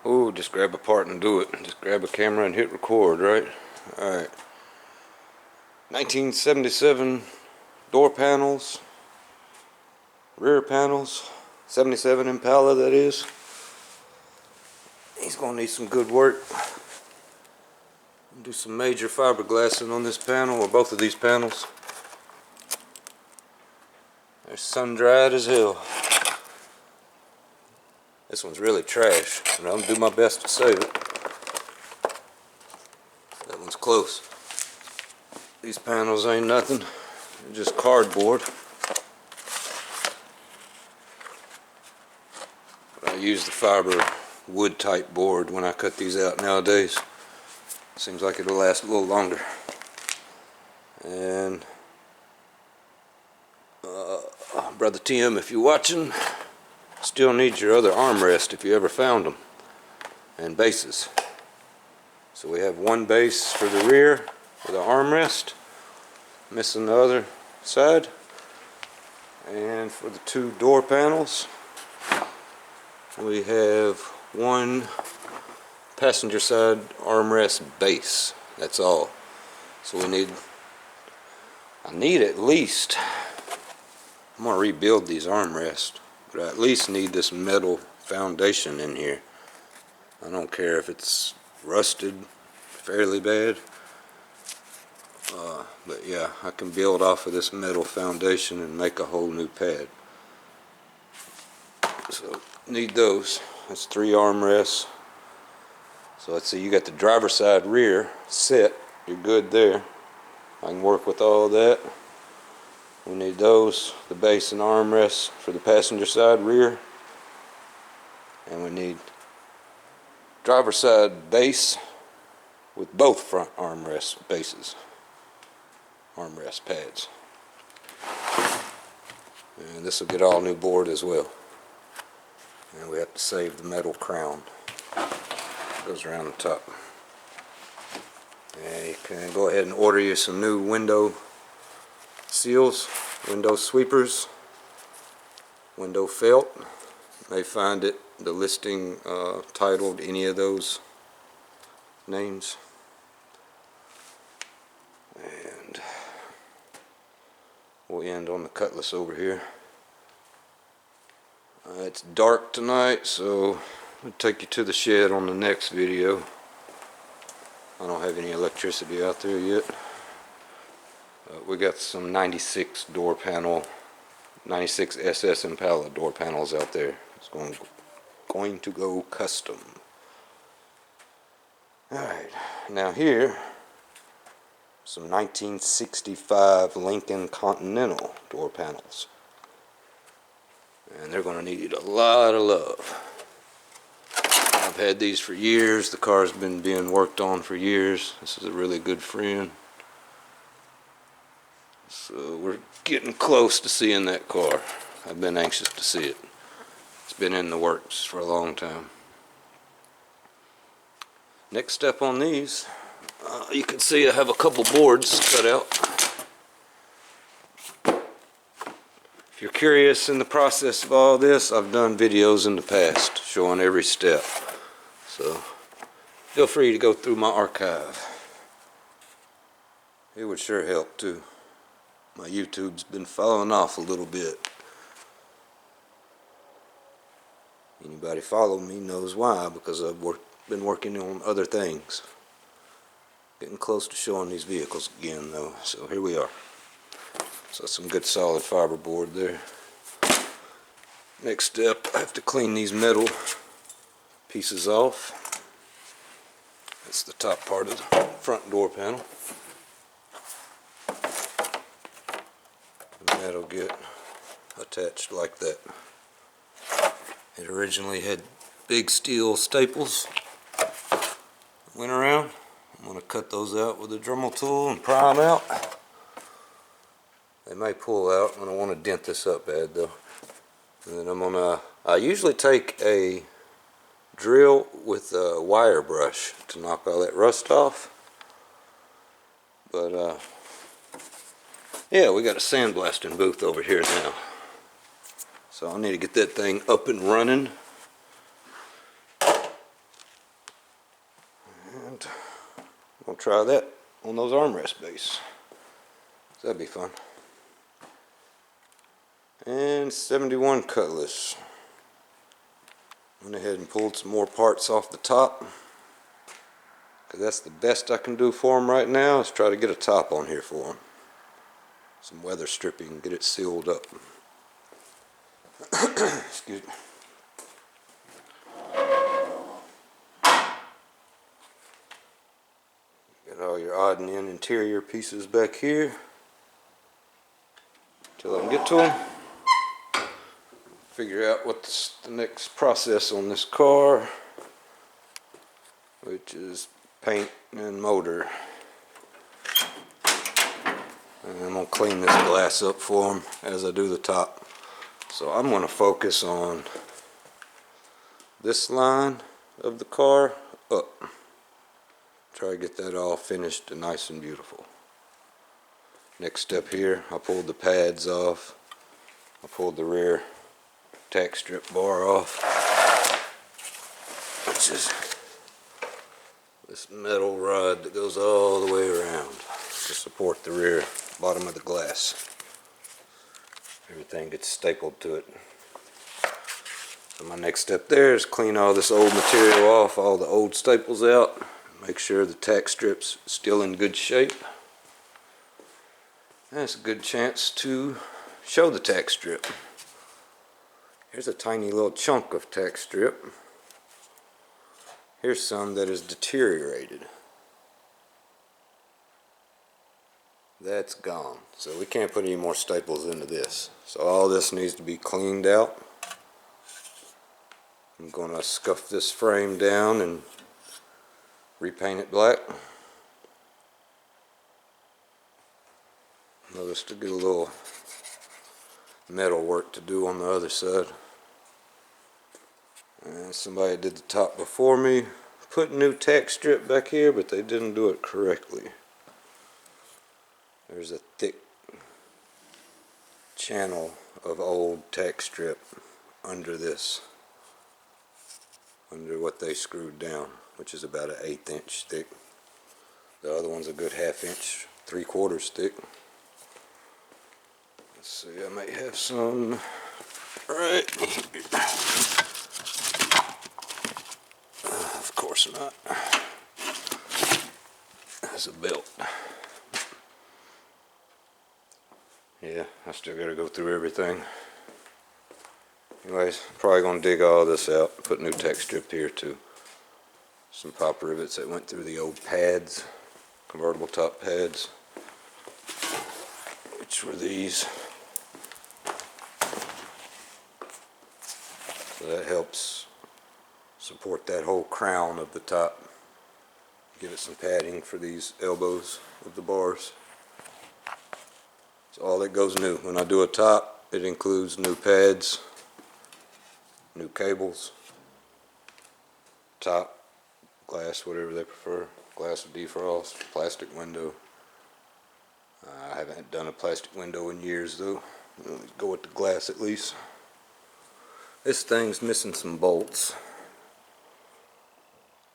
Oh, just grab a part and do it. Just grab a camera and hit record, right? Alright. 1977 door panels, rear panels, 77 Impala that is. He's gonna need some good work. Do some major fiberglassing on this panel, or both of these panels. They're sun dried as hell. This one's really trash, and I'm gonna do my best to save it. That one's close. These panels ain't nothing. They're just cardboard. But I use the fiber wood type board when I cut these out nowadays. Seems like it'll last a little longer. And Brother Tim, if you're watching, still need your other armrest if you ever found them, and bases. So we have one base for the rear with an armrest, missing the other side, and for the two door panels we have one passenger side armrest base. That's all. So I need at least, I'm gonna rebuild these armrests, but I at least need this metal foundation in here. I don't care if it's rusted fairly bad, but yeah, I can build off of this metal foundation and make a whole new pad. So need those. That's 3 armrests. So let's see, you got the driver's side rear set. You're good there. I can work with all that. We need those, the base and armrests for the passenger side rear. And we need driver's side base with both front armrest bases. Armrest pads. And this will get all new board as well. And we have to save the metal crown. Goes around the top. And you can go ahead and order you some new window seals, window sweepers, window felt. You may find it, the listing titled any of those names. And we'll end on the Cutlass over here. It's dark tonight, so I'll take you to the shed on the next video. I don't have any electricity out there yet. We got some 96 door panel, 96 SS Impala door panels out there. It's going to go custom. Alright, now here, some 1965 Lincoln Continental door panels. And they're going to need a lot of love. I've had these for years. The car's been being worked on for years. This is a really good friend. So we're getting close to seeing that car. I've been anxious to see it. It's been in the works for a long time. Next step on these, you can see I have a couple boards cut out. If you're curious in the process of all this, I've done videos in the past showing every step. So feel free to go through my archive. It would sure help too. My YouTube's been falling off a little bit. Anybody follow me knows why, because I've been working on other things. Getting close to showing these vehicles again though, so here we are. So some good solid fiber board there. Next step, I have to clean these metal pieces off. That's the top part of the front door panel. And that'll get attached like that. It originally had big steel staples that went around. I'm going to cut those out with a Dremel tool and pry them out. They may pull out. I don't want to dent this up bad though. And then I usually take a drill with a wire brush to knock all that rust off. But yeah, we got a sandblasting booth over here now. So I need to get that thing up and running. armrest. I'm gonna try that on those armrest base. So that'd be fun. And 71 Cutlass. Went ahead and pulled some more parts off the top, because that's the best I can do for them right now, is try to get a top on here for them. Some weather stripping, get it sealed up. Excuse me. Got all your odd and end interior pieces back here. Till I can get to them. Figure out what's the next process on this car, which is paint and motor. And I'm going to clean this glass up for them as I do the top. So I'm going to focus on this line of the car up. Try to get that all finished and nice and beautiful. Next step here, I pulled the pads off. I pulled the rear tack strip bar off, which is this metal rod that goes all the way around to support the rear bottom of the glass. Everything gets stapled to it. So my next step there is clean all this old material off, all the old staples out, make sure the tack strip's still in good shape. And it's a good chance to show the tack strip. Here's a tiny little chunk of tack strip. Here's some that is deteriorated. That's gone. So we can't put any more staples into this. So all this needs to be cleaned out. I'm going to scuff this frame down and repaint it black. Notice to get a little metal work to do on the other side. And somebody did the top before me, put new tack strip back here, but they didn't do it correctly. There's a thick channel of old tack strip under this, under what they screwed down, which is about an 1/8 inch thick. The other one's a good 1/2 inch, 3/4 thick. Let's see, I may have some right here. Of course not. There's a belt. Yeah, I still gotta go through everything. Anyways, probably gonna dig all this out, put new tack strip here too. Some pop rivets that went through the old pads, convertible top pads, which were these. So that helps support that whole crown of the top. Give it some padding for these elbows of the bars. So all that goes new. When I do a top, it includes new pads, new cables, top, glass, whatever they prefer, glass defrost, plastic window. I haven't done a plastic window in years though. Go with the glass at least. This thing's missing some bolts,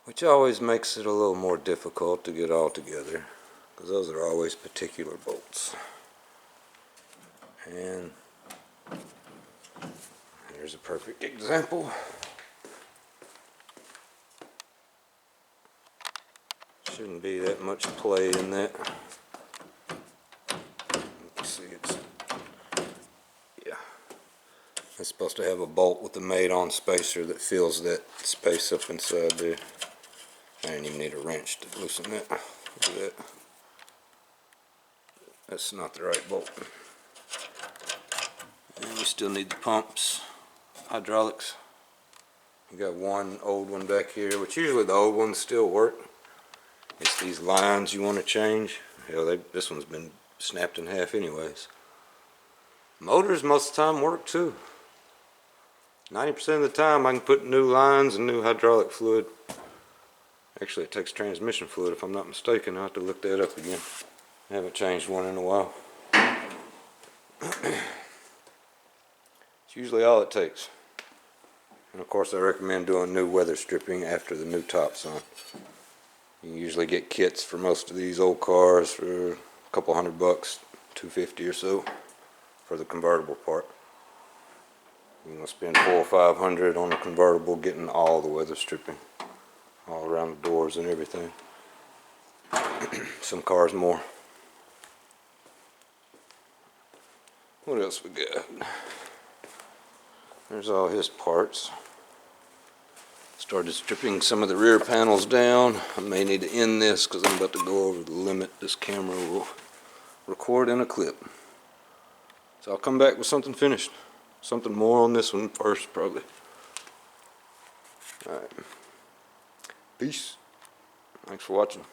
which always makes it a little more difficult to get all together, because those are always particular bolts. And here's a perfect example. Shouldn't be that much play in that. Let's see, yeah. It's supposed to have a bolt with a made-on spacer that fills that space up inside there. I didn't even need a wrench to loosen that. Look at that. That's not the right bolt. And we still need the pumps, hydraulics. You got one old one back here, which usually the old ones still work. It's these lines you want to change. Hell, this one's been snapped in half anyways. Motors most of the time work too. 90% of the time I can put new lines and new hydraulic fluid. Actually, it takes transmission fluid if I'm not mistaken. I'll have to look that up again. I haven't changed one in a while. It's usually all it takes. And of course I recommend doing new weather stripping after the new top's on. You can usually get kits for most of these old cars for a couple $100, $250 or so for the convertible part. You're gonna spend $400 or $500 on a convertible getting all the weather stripping, all around the doors and everything. Some cars more. What else we got? There's all his parts. Started stripping some of the rear panels down. I may need to end this because I'm about to go over the limit this camera will record in a clip. So I'll come back with something finished. Something more on this one first, probably. Alright. Peace. Thanks for watching.